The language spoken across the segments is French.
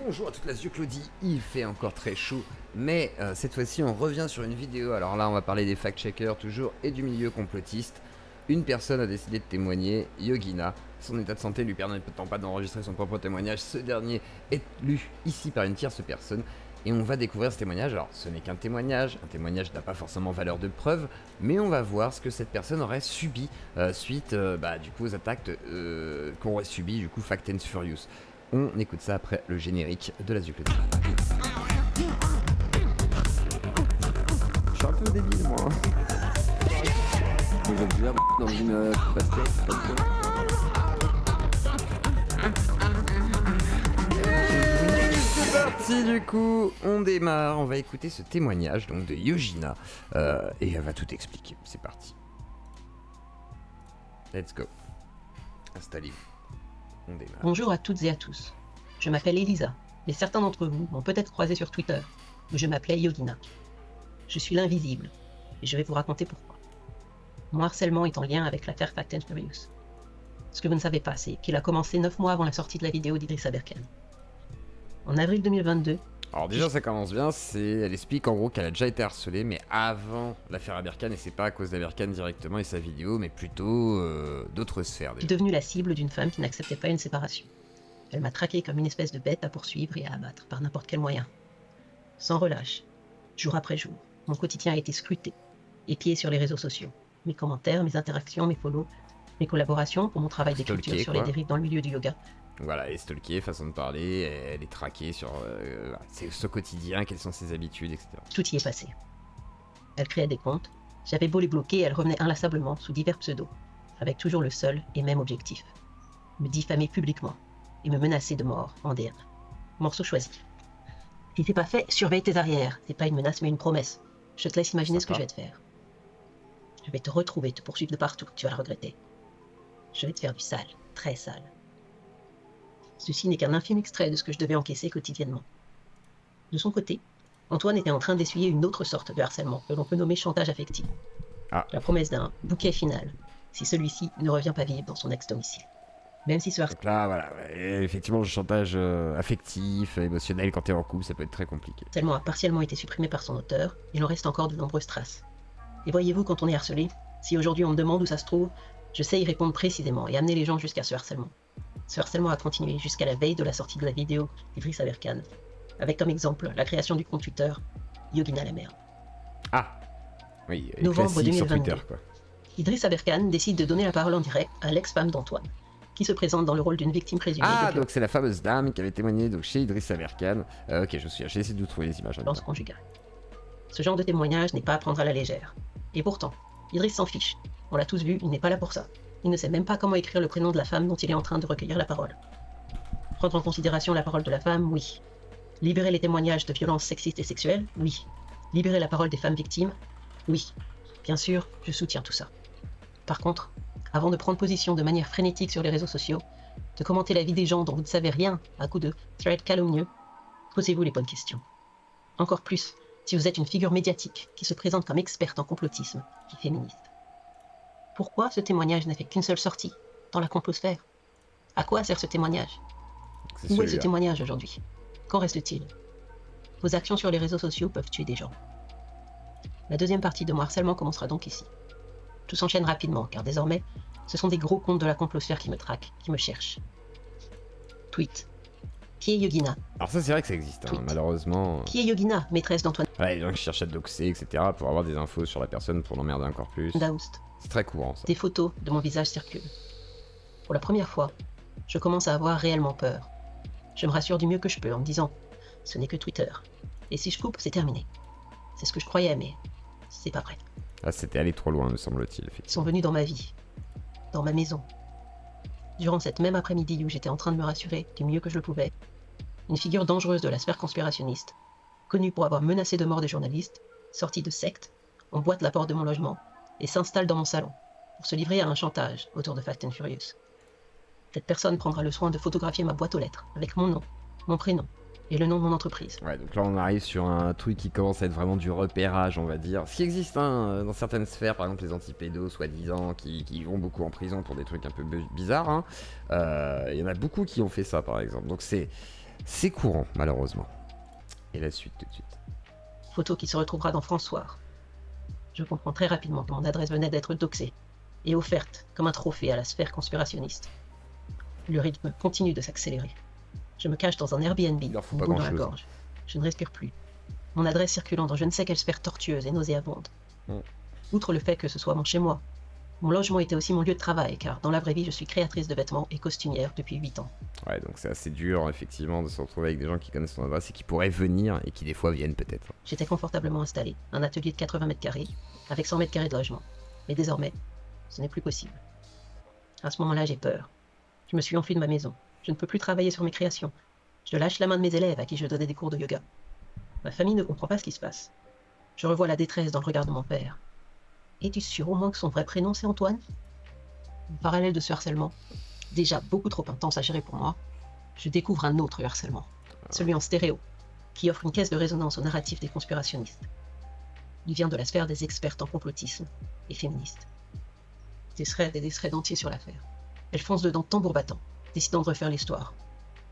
Bonjour à toute la Claudie, il fait encore très chaud, mais cette fois-ci on revient sur une vidéo. Alors là on va parler des fact-checkers toujours et du milieu complotiste. Une personne a décidé de témoigner, Yogina. Son état de santé lui permettant pas d'enregistrer son propre témoignage, ce dernier est lu ici par une tierce personne. Et on va découvrir ce témoignage. Alors ce n'est qu'un témoignage, n'a pas forcément valeur de preuve, mais on va voir ce que cette personne aurait subi suite du coup aux attaques qu'aurait subi du coup Fact and Furious. On écoute ça après le générique de la Claudie. Je suis un peu débile moi. Vous êtes bien dans une C'est parti du coup, on démarre, on va écouter ce témoignage donc de Yogina et elle va tout expliquer. C'est parti. Let's go. Installez-vous. On démarre. Bonjour à toutes et à tous. Je m'appelle Elisa, et certains d'entre vous m'ont peut-être croisé sur Twitter, où je m'appelais Yogina. Je suis l'invisible, et je vais vous raconter pourquoi. Mon harcèlement est en lien avec l'affaire Fact and Furious. Ce que vous ne savez pas, c'est qu'il a commencé 9 mois avant la sortie de la vidéo d'Idriss Aberkan. En avril 2022... Alors déjà ça commence bien, elle explique en gros qu'elle a déjà été harcelée, mais avant l'affaire Aberkan, et c'est pas à cause d'Aberkan directement et sa vidéo, mais plutôt d'autres sphères. Je suis devenue la cible d'une femme qui n'acceptait pas une séparation. Elle m'a traquée comme une espèce de bête à poursuivre et à abattre par n'importe quel moyen. Sans relâche, jour après jour, mon quotidien a été scruté, épié sur les réseaux sociaux. Mes commentaires, mes interactions, mes follow, mes collaborations pour mon travail d'écriture sur les dérives dans le milieu du yoga. Voilà, elle est stalkée, façon de parler, elle est traquée sur ce quotidien, quelles sont ses habitudes, etc. Tout y est passé. Elle créait des comptes, j'avais beau les bloquer, elle revenait inlassablement sous divers pseudos, avec toujours le seul et même objectif. Me diffamer publiquement et me menacer de mort en DM. Morceau choisi. Si c'est pas fait, surveille tes arrières. C'est pas une menace mais une promesse. Je te laisse imaginer ce que je vais te faire. Je vais te retrouver, te poursuivre de partout, tu vas le regretter. Je vais te faire du sale, très sale. Ceci n'est qu'un infime extrait de ce que je devais encaisser quotidiennement. De son côté, Antoine était en train d'essuyer une autre sorte de harcèlement que l'on peut nommer chantage affectif. La promesse d'un bouquet final, si celui-ci ne revient pas vivre dans son ex-domicile. Même si ce Donc là, voilà, effectivement, le chantage affectif, émotionnel, quand t'es en couple, ça peut être très compliqué. Le harcèlement a partiellement été supprimé par son auteur, il en reste encore de nombreuses traces. Et voyez-vous, quand on est harcelé, si aujourd'hui on me demande où ça se trouve, je sais y répondre précisément et amener les gens jusqu'à ce harcèlement. Ce harcèlement a continué jusqu'à la veille de la sortie de la vidéo d'Idriss Aberkan, avec comme exemple la création du compte Twitter Yogina la merde. Ah oui, novembre 2022. Sur Twitter, quoi. Idriss Aberkan décide de donner la parole en direct à l'ex-femme d'Antoine, qui se présente dans le rôle d'une victime présumée. Ah, donc c'est la fameuse dame qui avait témoigné donc, chez Idriss Aberkan. Ok, je suis. J'ai essayé de trouver les images. Violence conjugale. Ce genre de témoignage n'est pas à prendre à la légère. Et pourtant, Idriss s'en fiche. On l'a tous vu, il n'est pas là pour ça. Il ne sait même pas comment écrire le prénom de la femme dont il est en train de recueillir la parole. Prendre en considération la parole de la femme, oui. Libérer les témoignages de violences sexistes et sexuelles, oui. Libérer la parole des femmes victimes, oui. Bien sûr, je soutiens tout ça. Par contre, avant de prendre position de manière frénétique sur les réseaux sociaux, de commenter la vie des gens dont vous ne savez rien à coup de thread calomnieux, posez-vous les bonnes questions. Encore plus, si vous êtes une figure médiatique qui se présente comme experte en complotisme et féministe. Pourquoi ce témoignage n'a fait qu'une seule sortie dans la complosphère? À quoi sert ce témoignage? Où est ce témoignage aujourd'hui? Qu'en reste-t-il? Vos actions sur les réseaux sociaux peuvent tuer des gens. La deuxième partie de mon harcèlement commencera donc ici. Tout s'enchaîne rapidement, car désormais, ce sont des gros comptes de la complosphère qui me traquent, qui me cherchent. Tweet. Qui est Yogina? Alors ça c'est vrai que ça existe, hein, malheureusement. Qui est Yogina, maîtresse d'Antoine? Ouais, les gens qui cherchent à doxer, etc. pour avoir des infos sur la personne pour l'emmerder encore plus. Daoust. C'est très courant ça. Des photos de mon visage circulent. Pour la première fois, je commence à avoir réellement peur. Je me rassure du mieux que je peux en me disant, ce n'est que Twitter. Et si je coupe, c'est terminé. C'est ce que je croyais, mais c'est pas vrai. Ah, c'était allé trop loin, me semble-t-il. Ils sont venus dans ma vie, dans ma maison. Durant cette même après-midi où j'étais en train de me rassurer du mieux que je le pouvais, une figure dangereuse de la sphère conspirationniste, connue pour avoir menacé de mort des journalistes, sortie de secte, emboîte la porte de mon logement et s'installe dans mon salon pour se livrer à un chantage autour de Fact and Furious. Cette personne prendra le soin de photographier ma boîte aux lettres avec mon nom, mon prénom et le nom de mon entreprise. Ouais, donc là on arrive sur un truc qui commence à être vraiment du repérage, on va dire. Ce qui existe hein, dans certaines sphères, par exemple les antipédos, soi-disant, qui vont beaucoup en prison pour des trucs un peu bizarres. Il y en a beaucoup qui ont fait ça, par exemple. Donc c'est C'est courant, malheureusement. Et la suite tout de suite. Photo qui se retrouvera dans François. Je comprends très rapidement que mon adresse venait d'être doxée et offerte comme un trophée à la sphère conspirationniste. Le rythme continue de s'accélérer. Je me cache dans un Airbnb, Il leur faut une pas boule dans la grand-chose. gorge. Je ne respire plus. Mon adresse circulant dans je ne sais quelle sphère tortueuse et nauséabonde. Outre le fait que ce soit mon chez-moi, mon logement était aussi mon lieu de travail, car dans la vraie vie, je suis créatrice de vêtements et costumière depuis 8 ans. Ouais, donc c'est assez dur, effectivement, de se retrouver avec des gens qui connaissent ton adresse et qui pourraient venir et qui, des fois, viennent peut-être. J'étais confortablement installé, un atelier de 80 mètres carrés, avec 100 mètres carrés de logement. Mais désormais, ce n'est plus possible. À ce moment-là, j'ai peur. Je me suis enfui de ma maison. Je ne peux plus travailler sur mes créations. Je lâche la main de mes élèves à qui je donnais des cours de yoga. Ma famille ne comprend pas ce qui se passe. Je revois la détresse dans le regard de mon père. Es-tu sûr au moins que son vrai prénom c'est Antoine? En parallèle de ce harcèlement, déjà beaucoup trop intense à gérer pour moi, je découvre un autre harcèlement, celui en stéréo, qui offre une caisse de résonance au narratif des conspirationnistes. Il vient de la sphère des expertes en complotisme et féministes. Des threads entiers sur l'affaire. Elles foncent dedans tambour battant, décidant de refaire l'histoire.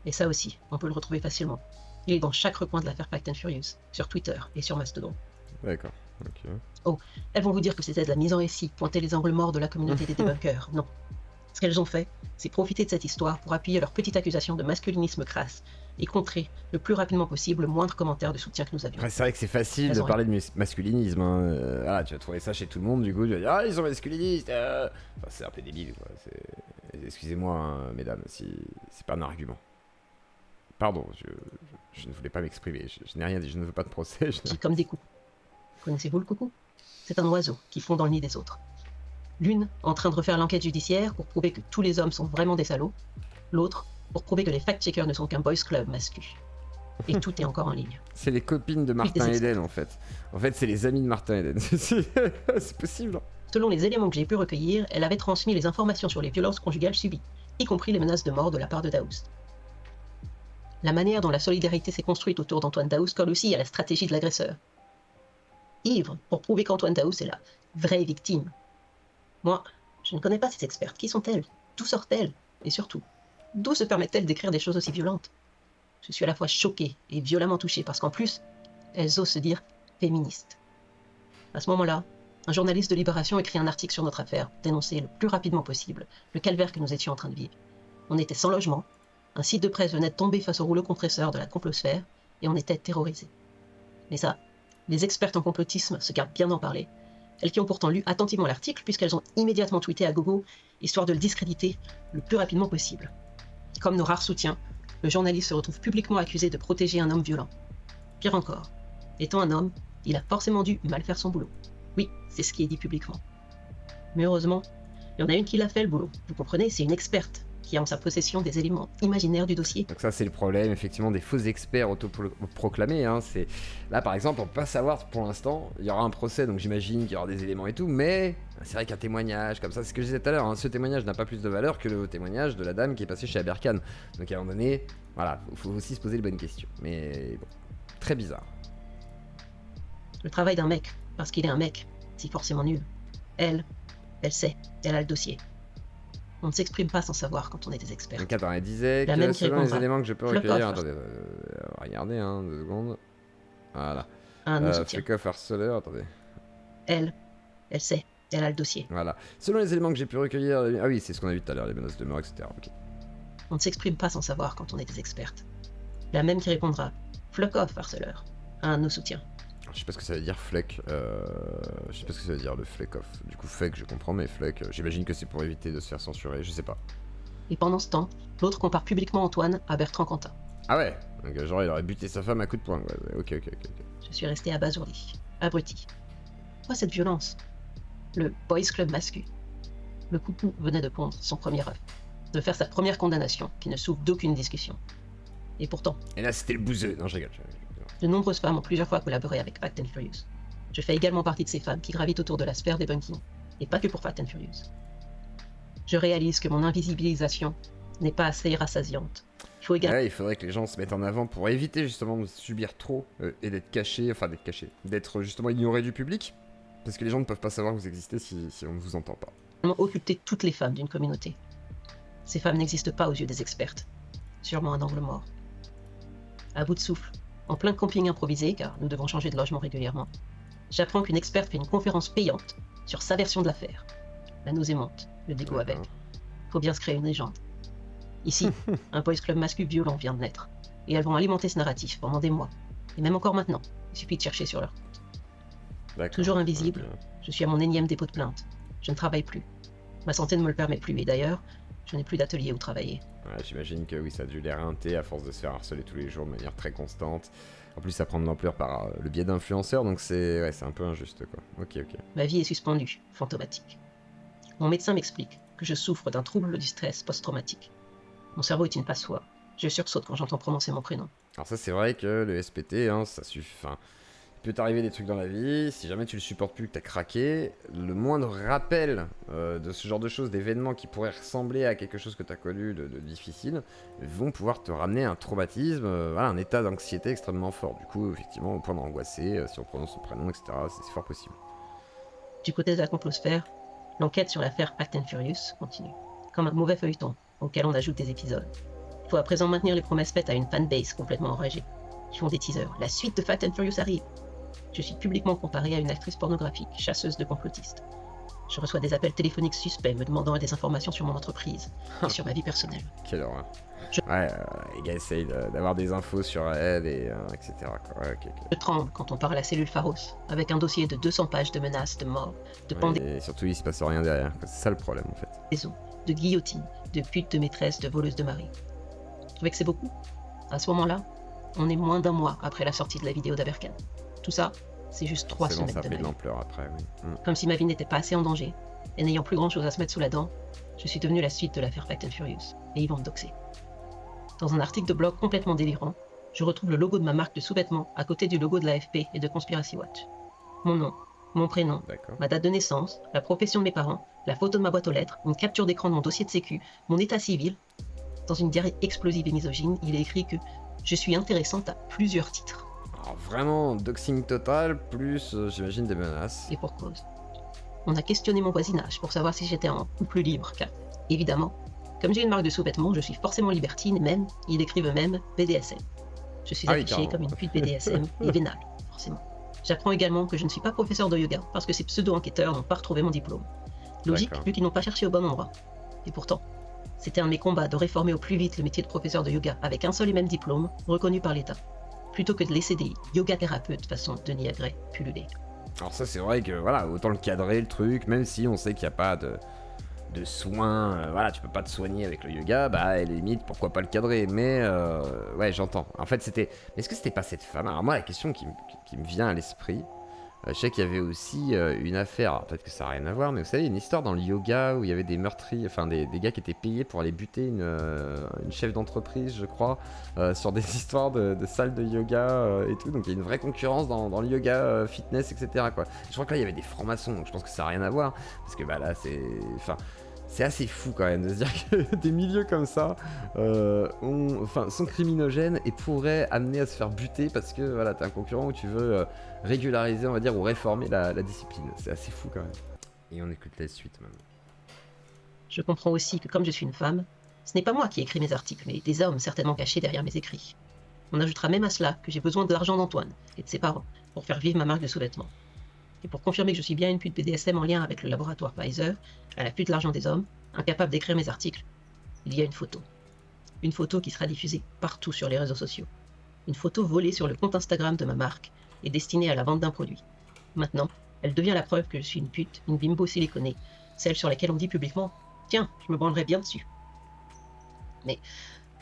Et ça aussi, on peut le retrouver facilement. Il est dans chaque recoin de l'affaire Fast and Furious, sur Twitter et sur Mastodon. D'accord, ok. Oh, elles vont vous dire que c'était de la mise en récit, pointer les angles morts de la communauté des débunkers. Non. Ce qu'elles ont fait, c'est profiter de cette histoire pour appuyer leur petite accusation de masculinisme crasse et contrer le plus rapidement possible le moindre commentaire de soutien que nous avions. Ouais, c'est vrai que c'est facile Elles de ont parler de masculinisme. Hein. Voilà, tu vas trouver ça chez tout le monde, du coup, tu vas dire, ah, ils sont masculinistes. Enfin, c'est un peu débile, quoi. Excusez-moi, hein, mesdames, si c'est pas un argument. Pardon, je ne voulais pas m'exprimer. Je n'ai rien dit, je ne veux pas de procès. Qui comme des coucous. Connaissez-vous le coucou? C'est un oiseau qui fond dans le nid des autres. L'une en train de refaire l'enquête judiciaire pour prouver que tous les hommes sont vraiment des salauds, l'autre pour prouver que les fact-checkers ne sont qu'un boys club mascu. Et tout est encore en ligne. C'est les copines de Martin Eden, en fait. En fait, c'est les amis de Martin Eden. C'est possible. Hein. Selon les éléments que j'ai pu recueillir, elle avait transmis les informations sur les violences conjugales subies, y compris les menaces de mort de la part de Daoust. La manière dont la solidarité s'est construite autour d'Antoine Daoust colle aussi à la stratégie de l'agresseur. Ivre pour prouver qu'Antoine Daoust est la vraie victime. Moi, je ne connais pas ces expertes. Qui sont-elles? D'où sortent-elles? Et surtout, d'où se permettent-elles d'écrire des choses aussi violentes? Je suis à la fois choquée et violemment touchée parce qu'en plus, elles osent se dire féministes. À ce moment-là, un journaliste de Libération écrit un article sur notre affaire, dénoncer le plus rapidement possible le calvaire que nous étions en train de vivre. On était sans logement, un site de presse venait de tomber face au rouleau compresseur de la complosphère et on était terrorisés. Mais ça, les expertes en complotisme se gardent bien d'en parler. Elles qui ont pourtant lu attentivement l'article puisqu'elles ont immédiatement tweeté à gogo, histoire de le discréditer le plus rapidement possible. Comme nos rares soutiens, le journaliste se retrouve publiquement accusé de protéger un homme violent. Pire encore, étant un homme, il a forcément dû mal faire son boulot. Oui, c'est ce qui est dit publiquement. Mais heureusement, il y en a une qui l'a fait le boulot. Vous comprenez, c'est une experte qui a en sa possession des éléments imaginaires du dossier. Donc ça, c'est le problème, effectivement, des faux experts autoproclamés. Hein. Là, par exemple, on peut pas savoir pour l'instant. Il y aura un procès, donc j'imagine qu'il y aura des éléments et tout. Mais c'est vrai qu'un témoignage comme ça, c'est ce que je disais tout à l'heure. Hein, ce témoignage n'a pas plus de valeur que le témoignage de la dame qui est passée chez Aberkan. Donc à un moment donné, voilà, faut aussi se poser les bonnes questions. Mais bon, très bizarre. Le travail d'un mec, parce qu'il est un mec, c'est forcément nul. Elle sait, elle a le dossier. On ne s'exprime pas sans savoir quand on est des experts. Donc attends, elle disait la que même selon les éléments que je peux Fuck recueillir... off. Attendez, regardez, hein, 2 secondes. Voilà. Un soutien. Fuck off harceleur, attendez. Elle sait, elle a le dossier. Voilà. Selon les éléments que j'ai pu recueillir... Ah oui, c'est ce qu'on a vu tout à l'heure, les menaces de mort, etc. Okay. On ne s'exprime pas sans savoir quand on est des expertes. La même qui répondra « Fuck off, harceleur » à un de nos soutiens. Je sais pas ce que ça veut dire, fleck. Je sais pas ce que ça veut dire, le fleck off. Du coup, fleck, je comprends, mais fleck, j'imagine que c'est pour éviter de se faire censurer, je sais pas. Et pendant ce temps, l'autre compare publiquement Antoine à Bertrand Cantat. Ah ouais. Donc genre, il aurait buté sa femme à coups de poing. Ouais. Ok. Je suis resté abasourdi, abruti. Pourquoi cette violence? Le boys club mascu. Le coucou venait de pondre son premier œuf, de faire sa première condamnation, qui ne souffre d'aucune discussion. Et pourtant... Et là, c'était le bouseux. Non, je rigole. De nombreuses femmes ont plusieurs fois collaboré avec Fast and Furious. Je fais également partie de ces femmes qui gravitent autour de la sphère des bunking, et pas que pour Fast and Furious. Je réalise que mon invisibilisation n'est pas assez rassasiante. Il faudrait que les gens se mettent en avant pour éviter justement de subir trop et d'être cachés, d'être justement ignorés du public, parce que les gens ne peuvent pas savoir que vous existez si on ne vous entend pas. Occulter toutes les femmes d'une communauté. Ces femmes n'existent pas aux yeux des expertes. Sûrement un angle mort. À bout de souffle, en plein camping improvisé, car nous devons changer de logement régulièrement, j'apprends qu'une experte fait une conférence payante sur sa version de l'affaire. La nausée monte, le dégoût avec. Faut bien se créer une légende. Ici, un boys club masculin violent vient de naître, et elles vont alimenter ce narratif pendant des mois, et même encore maintenant, il suffit de chercher sur leur compte. Toujours invisible, je suis à mon énième dépôt de plainte. Je ne travaille plus. Ma santé ne me le permet plus, et d'ailleurs, je n'ai plus d'atelier où travailler. Ouais, j'imagine que oui, ça a dû les réinter à force de se faire harceler tous les jours de manière très constante. En plus, ça prend de l'ampleur par le biais d'influenceurs, donc c'est un peu injuste, quoi. Ok. Ma vie est suspendue, fantomatique. Mon médecin m'explique que je souffre d'un trouble du stress post-traumatique. Mon cerveau est une passoire. Je sursaute quand j'entends prononcer mon prénom. Alors ça, c'est vrai que le SPT, ça suffit. Enfin, il peut t'arriver des trucs dans la vie, si jamais tu le supportes plus, que t'as craqué, le moindre rappel de ce genre de choses, d'événements qui pourraient ressembler à quelque chose que t'as connu de difficile, vont pouvoir te ramener un traumatisme, un état d'anxiété extrêmement fort. Du coup, effectivement, au point d'angoisser, si on prononce son prénom, etc., c'est fort possible. Du côté de la complosphère, l'enquête sur l'affaire Fast and Furious continue, comme un mauvais feuilleton auquel on ajoute des épisodes. Il faut à présent maintenir les promesses faites à une fanbase complètement enragée. Ils font des teasers. La suite de Fast and Furious arrive. Je suis publiquement comparé à une actrice pornographique, chasseuse de complotistes. Je reçois des appels téléphoniques suspects me demandant des informations sur mon entreprise et sur ma vie personnelle. Quelle horreur. Ouais, les gars essayent d'avoir des infos sur elle, et etc. Quoi. Ouais, ok. Je tremble quand on parle à la cellule Pharos, avec un dossier de 200 pages de menaces, de mort, de pendaisons. Et surtout, il se passe rien derrière. C'est ça le problème, en fait. De guillotine, de pute, de maîtresse, de voleuse de mari. Vous trouvez que c'est beaucoup? À ce moment-là, on est moins d'un mois après la sortie de la vidéo d'Aberkan. Tout ça, c'est juste 3 semaines de ma vie. Ça fait de l'ampleur après, oui. Comme si ma vie n'était pas assez en danger, et n'ayant plus grand-chose à se mettre sous la dent, je suis devenu la suite de l'affaire Fast and Furious, et ils vont me doxer. Dans un article de blog complètement délirant, je retrouve le logo de ma marque de sous-vêtements à côté du logo de l'AFP et de Conspiracy Watch. Mon nom, mon prénom, ma date de naissance, la profession de mes parents, la photo de ma boîte aux lettres, une capture d'écran de mon dossier de sécu, mon état civil. Dans une diarrhée explosive et misogyne, il est écrit que je suis intéressante à plusieurs titres. Alors vraiment, doxing total, plus j'imagine des menaces. Et pour cause. On a questionné mon voisinage pour savoir si j'étais en couple libre, car, évidemment, comme j'ai une marque de sous-vêtements, je suis forcément libertine, et même, ils écrivent eux-mêmes BDSM. Je suis affichée comme une pute BDSM et vénale, forcément. J'apprends également que je ne suis pas professeur de yoga, parce que ces pseudo-enquêteurs n'ont pas retrouvé mon diplôme. Logique, vu qu'ils n'ont pas cherché au bon endroit. Et pourtant, c'était un de mes combats de réformer au plus vite le métier de professeur de yoga avec un seul et même diplôme, reconnu par l'État, plutôt que de laisser des yoga thérapeutes façon Denis Agré pulluler. Alors ça, c'est vrai que voilà, autant le cadrer le truc, même si on sait qu'il n'y a pas de soins, voilà, tu peux pas te soigner avec le yoga, bah à la limite, pourquoi pas le cadrer, mais ouais, j'entends. En fait, est-ce que c'était pas cette femme? Alors moi, la question qui me vient à l'esprit, je sais qu'il y avait aussi une affaire, alors peut-être que ça n'a rien à voir, mais vous savez, une histoire dans le yoga où il y avait des meurtriers, enfin des gars qui étaient payés pour aller buter une chef d'entreprise, je crois, sur des histoires de salles de yoga et tout, donc il y a une vraie concurrence dans le yoga fitness, etc. quoi. Je crois que là, il y avait des francs-maçons, donc je pense que ça n'a rien à voir, parce que bah là, c'est assez fou quand même de se dire que des milieux comme ça sont criminogènes et pourraient amener à se faire buter parce que voilà, t'as un concurrent où tu veux régulariser, on va dire, ou réformer la discipline. C'est assez fou quand même. Et on écoute la suite maintenant. Je comprends aussi que comme je suis une femme, ce n'est pas moi qui écris mes articles, mais des hommes certainement cachés derrière mes écrits. On ajoutera même à cela que j'ai besoin de l'argent d'Antoine et de ses parents pour faire vivre ma marque de sous-vêtements. Et pour confirmer que je suis bien une pute BDSM en lien avec le laboratoire Pfizer, à l'appui de l'argent des hommes, incapable d'écrire mes articles, il y a une photo. Une photo qui sera diffusée partout sur les réseaux sociaux. Une photo volée sur le compte Instagram de ma marque et destinée à la vente d'un produit. Maintenant, elle devient la preuve que je suis une pute, une bimbo siliconée, celle sur laquelle on dit publiquement « Tiens, je me branlerai bien dessus ». Mais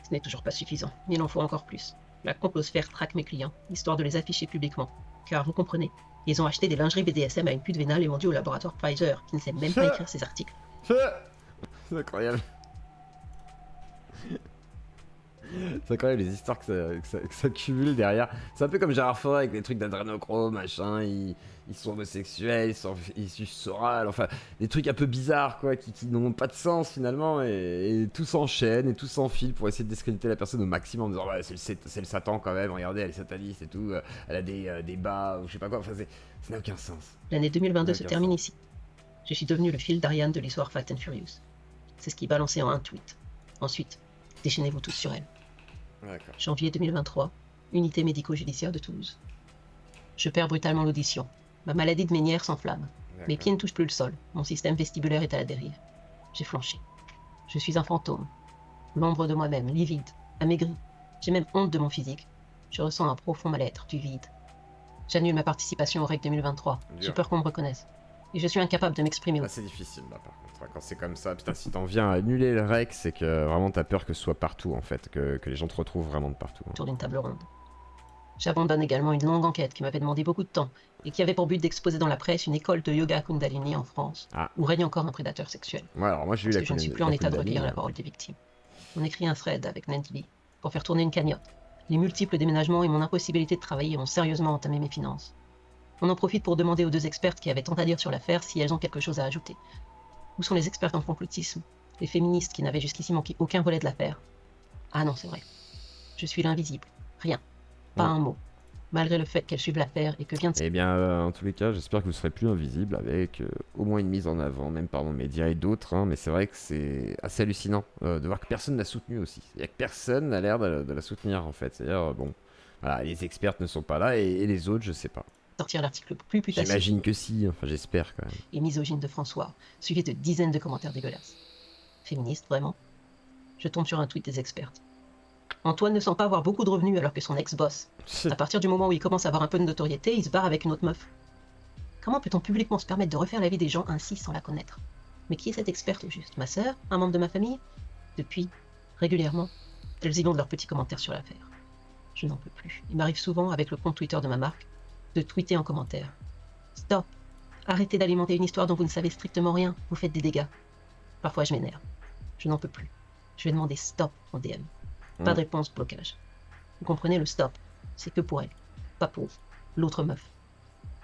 ce n'est toujours pas suffisant, il en faut encore plus. La complosphère traque mes clients, histoire de les afficher publiquement. Car vous comprenez, ils ont acheté des lingeries BDSM à une pute vénale et vendu au laboratoire Pfizer, qui ne sait même pas écrire ses articles. C'est incroyable. C'est incroyable les histoires que ça cumule derrière. C'est un peu comme Gérard Forêt avec les trucs d'adrénochrome, machin, ils sont homosexuels, ils sucent oral, enfin des trucs un peu bizarres quoi, qui n'ont pas de sens finalement, et tout s'enchaîne et tout s'enfile pour essayer de discréditer la personne au maximum en disant ouais, c'est le Satan quand même, regardez elle est sataniste et tout, elle a des bas ou je sais pas quoi, enfin ça n'a aucun sens. L'année 2022 se termine ici. Je suis devenu le fil d'Ariane de l'histoire Fast and Furious. C'est ce qui est balancé en un tweet. Ensuite, déchaînez-vous tous sur elle. D'accord. Janvier 2023, unité médico-judiciaire de Toulouse. Je perds brutalement l'audition. Ma maladie de Ménière s'enflamme. Mes pieds ne touchent plus le sol. Mon système vestibulaire est à la dérive. J'ai flanché. Je suis un fantôme. L'ombre de moi-même, livide, amaigri. J'ai même honte de mon physique. Je ressens un profond mal-être, du vide. J'annule ma participation au REC 2023. J'ai peur qu'on me reconnaisse. Et je suis incapable de m'exprimer. C'est difficile là par contre. Quand c'est comme ça, putain, si t'en viens à annuler le REC, c'est que vraiment t'as peur que ce soit partout en fait, que les gens te retrouvent vraiment de partout. Autour d'une table ronde. J'abandonne également une longue enquête qui m'avait demandé beaucoup de temps et qui avait pour but d'exposer dans la presse une école de yoga Kundalini en France où règne encore un prédateur sexuel. Ouais, alors moi j'ai eu parce que je ne suis plus en état de recueillir la parole des victimes. On écrit un thread avec Nandy pour faire tourner une cagnotte. Les multiples déménagements et mon impossibilité de travailler ont sérieusement entamé mes finances. On en profite pour demander aux 2 expertes qui avaient tant à dire sur l'affaire si elles ont quelque chose à ajouter. Où sont les experts en complotisme? Les féministes qui n'avaient jusqu'ici manqué aucun volet de l'affaire? Ah non, c'est vrai. Je suis l'invisible. Rien. Pas un mot. Malgré le fait qu'elles suivent l'affaire et que vient de... Eh bien, en tous les cas, j'espère que vous ne serez plus invisible avec au moins une mise en avant, même par nos médias et d'autres, hein, mais c'est vrai que c'est assez hallucinant de voir que personne n'a soutenu aussi. Il y a que personne n'a l'air de la soutenir en fait. C'est-à-dire, bon, voilà, les expertes ne sont pas là et les autres, je sais pas. Sortir l'article le plus putassier. J'imagine que si, enfin j'espère quand même. Et misogyne de François, suivi de dizaines de commentaires dégueulasses. Féministe, vraiment? Je tombe sur un tweet des expertes. Antoine ne semble pas avoir beaucoup de revenus alors que son ex-boss. À partir du moment où il commence à avoir un peu de notoriété, il se barre avec une autre meuf. Comment peut-on publiquement se permettre de refaire la vie des gens ainsi sans la connaître? Mais qui est cette experte au juste? Ma sœur? Un membre de ma famille? Depuis, régulièrement, elles inondent leurs petits commentaires sur l'affaire. Je n'en peux plus. Il m'arrive souvent, avec le compte Twitter de ma marque, de tweeter en commentaire. Stop! Arrêtez d'alimenter une histoire dont vous ne savez strictement rien, vous faites des dégâts. Parfois je m'énerve. Je n'en peux plus. Je vais demander stop en DM. Pas de réponse, blocage. Vous comprenez, le stop, c'est que pour elle, pas pour l'autre meuf.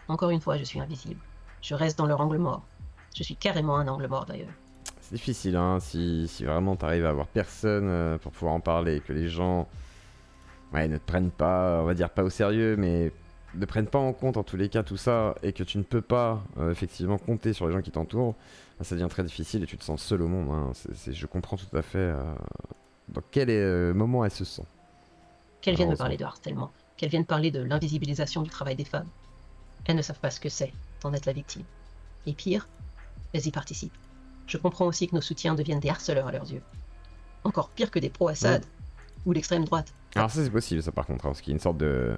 Encore une fois, je suis invisible. Je reste dans leur angle mort. Je suis carrément un angle mort d'ailleurs. C'est difficile, hein, si vraiment t'arrives à avoir personne pour pouvoir en parler, que les gens ne te prennent pas, on va dire pas au sérieux, mais ne prennent pas en compte en tous les cas tout ça, et que tu ne peux pas effectivement compter sur les gens qui t'entourent, ça devient très difficile et tu te sens seul au monde. Hein. Je comprends tout à fait dans quel moment elle se sent. Qu'elles viennent me parler de harcèlement, qu'elles viennent parler de l'invisibilisation du travail des femmes. Elles ne savent pas ce que c'est d'en être la victime. Et pire, elles y participent. Je comprends aussi que nos soutiens deviennent des harceleurs à leurs yeux. Encore pire que des pro-Assad ou l'extrême droite. Alors ça c'est possible ça par contre, hein, parce qu'il y a une sorte de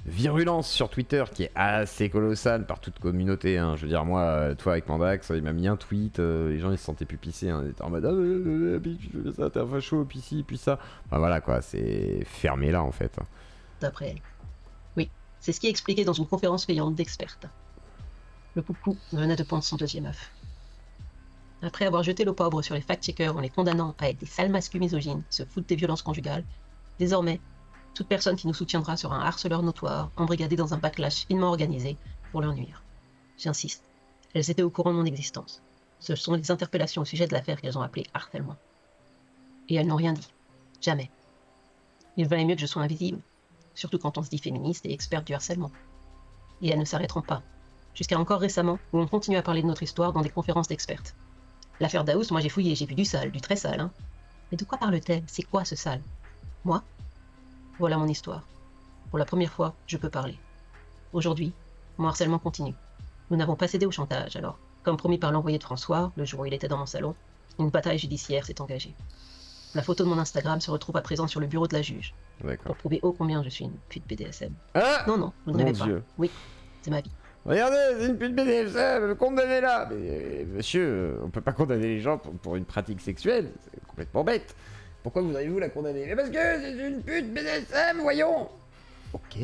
virulence sur Twitter qui est assez colossale par toute communauté. Hein. Je veux dire, moi, toi avec Mandax, il m'a mis un tweet, les gens ils se sentaient plus pissés. Hein. Ils étaient en mode ça, t'es un facho, puis ci, puis ça. Enfin voilà quoi, c'est fermé là en fait. D'après elle. Oui, c'est ce qui est expliqué dans une conférence payante d'expertes. Le coucou venait de pondre son 2e œuf. Après avoir jeté l'opprobre sur les fact-checkers en les condamnant à être des sales masculins misogynes, se foutent des violences conjugales, désormais, toute personne qui nous soutiendra sera un harceleur notoire, embrigadé dans un backlash finement organisé pour leur nuire. J'insiste, elles étaient au courant de mon existence. Ce sont les interpellations au sujet de l'affaire qu'elles ont appelé harcèlement. Et elles n'ont rien dit. Jamais. Il valait mieux que je sois invisible, surtout quand on se dit féministe et experte du harcèlement. Et elles ne s'arrêteront pas. Jusqu'à encore récemment, où on continue à parler de notre histoire dans des conférences d'expertes. L'affaire Daous, moi j'ai fouillé, j'ai vu du sale, du très sale, hein. Mais de quoi parle-t-elle? C'est quoi ce sale? Moi? Voilà mon histoire. Pour la première fois, je peux parler. Aujourd'hui, mon harcèlement continue. Nous n'avons pas cédé au chantage, alors, comme promis par l'envoyé de François, le jour où il était dans mon salon, une bataille judiciaire s'est engagée. La photo de mon Instagram se retrouve à présent sur le bureau de la juge. Pour prouver ô combien je suis une pute BDSM. Ah non, vous ne rêvez pas. Oui, c'est ma vie. Regardez, c'est une pute BDSM, condamnez-la. Mais monsieur, on peut pas condamner les gens pour une pratique sexuelle, c'est complètement bête. Pourquoi voudriez-vous la condamner? Mais parce que c'est une pute BDSM, voyons. Ok,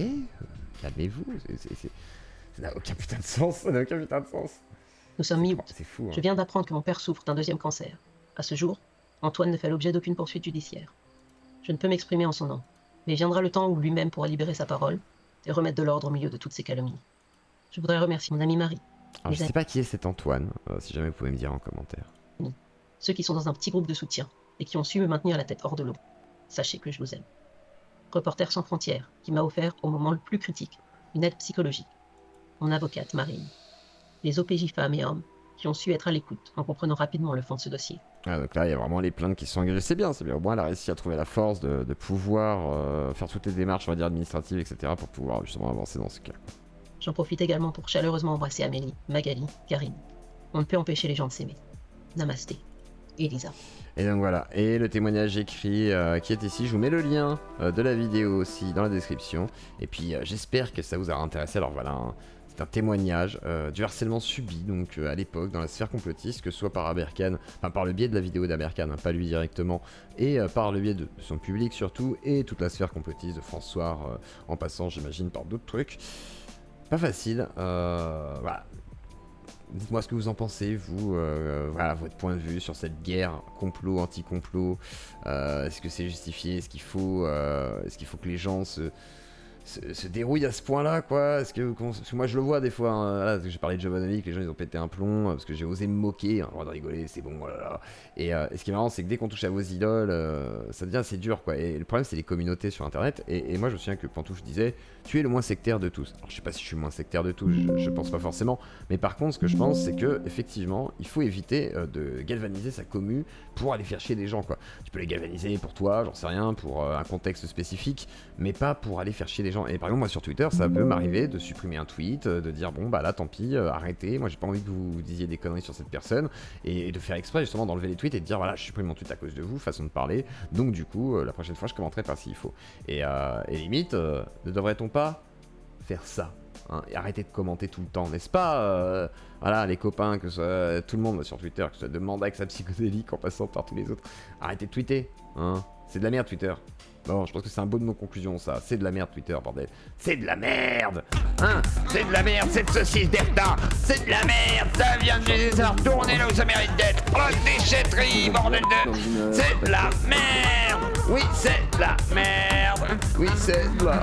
calmez-vous, ça n'a aucun putain de sens, ça n'a aucun putain de sens. Nous sommes mi-août. C'est fou. Hein. Je viens d'apprendre que mon père souffre d'un 2e cancer. À ce jour, Antoine ne fait l'objet d'aucune poursuite judiciaire. Je ne peux m'exprimer en son nom, mais viendra le temps où lui-même pourra libérer sa parole et remettre de l'ordre au milieu de toutes ces calomnies. Je voudrais remercier mon ami Marie. Alors, je sais pas qui est cet Antoine, si jamais vous pouvez me dire en commentaire. Ceux qui sont dans un petit groupe de soutien et qui ont su me maintenir la tête hors de l'eau. Sachez que je vous aime. Reporters sans frontières, qui m'a offert, au moment le plus critique, une aide psychologique. Mon avocate, Marine. Les OPJ femmes et hommes, qui ont su être à l'écoute en comprenant rapidement le fond de ce dossier. Ah, donc là, il y a vraiment les plaintes qui sont engagées. C'est bien. Au moins, elle a réussi à trouver la force de pouvoir faire toutes les démarches, on va dire, administratives, etc. pour pouvoir justement avancer dans ce cas. J'en profite également pour chaleureusement embrasser Amélie, Magali, Karine. On ne peut empêcher les gens de s'aimer. Namasté. Elisa. Et donc voilà, et le témoignage écrit qui est ici, je vous mets le lien de la vidéo aussi dans la description. Et puis j'espère que ça vous aura intéressé. Alors voilà, hein, c'est un témoignage du harcèlement subi donc à l'époque dans la sphère complotiste, que ce soit par Aberkan, enfin par le biais de la vidéo d'Aberkan, hein, pas lui directement, et par le biais de son public surtout, et toute la sphère complotiste de François, en passant j'imagine par d'autres trucs. Pas facile, voilà. Dites-moi ce que vous en pensez, vous, voilà, votre point de vue sur cette guerre complot, anti-complot. Est-ce que c'est justifié? Est-ce qu'il faut que les gens se dérouillent à ce point-là, quoi? Parce que moi je le vois des fois, hein, là, j'ai parlé de Jovanovic, les gens ils ont pété un plomb, parce que j'ai osé me moquer, hein, le droit de rigoler, c'est bon, voilà. Et ce qui est marrant, c'est que dès qu'on touche à vos idoles, ça devient assez dur, quoi. Et le problème, c'est les communautés sur internet. Et moi je me souviens que Pantoufle disait, tu es le moins sectaire de tous. Alors je sais pas si je suis le moins sectaire de tous, je pense pas forcément. Mais par contre, ce que je pense, c'est que effectivement, il faut éviter de galvaniser sa commu pour aller faire chier des gens, quoi. Tu peux les galvaniser pour toi, j'en sais rien, pour un contexte spécifique, mais pas pour aller faire chier des gens. Et par exemple, moi sur Twitter, ça peut m'arriver de supprimer un tweet, de dire bon bah là tant pis, arrêtez, moi j'ai pas envie que vous disiez des conneries sur cette personne, et de faire exprès justement d'enlever les tweets et de dire voilà, je supprime mon tweet à cause de vous, façon de parler, donc du coup, la prochaine fois je commenterai par s'il faut. Et limite, ne devrait-on pas faire ça, hein, et arrêter de commenter tout le temps, n'est-ce pas? Voilà, les copains, que ce soit tout le monde sur Twitter, que ce soit de Mandax à Psychodélique en passant par tous les autres, arrêtez de tweeter, hein, c'est de la merde Twitter. Bon, je pense que c'est un beau de nos conclusions, ça. C'est de la merde, Twitter, bordel. C'est de la merde, hein. C'est de la merde, cette saucisse d'Erta. C'est de la merde, ça vient de Gézard. Tournez là où ça mérite d'être. Oh, déchetterie, bordel de... C'est de la merde. Oui, c'est de la merde. Oui, c'est de la...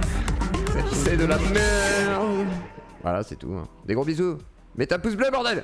C'est de la merde. Voilà, c'est tout, hein. Des gros bisous. Mets ta pouce bleu, bordel.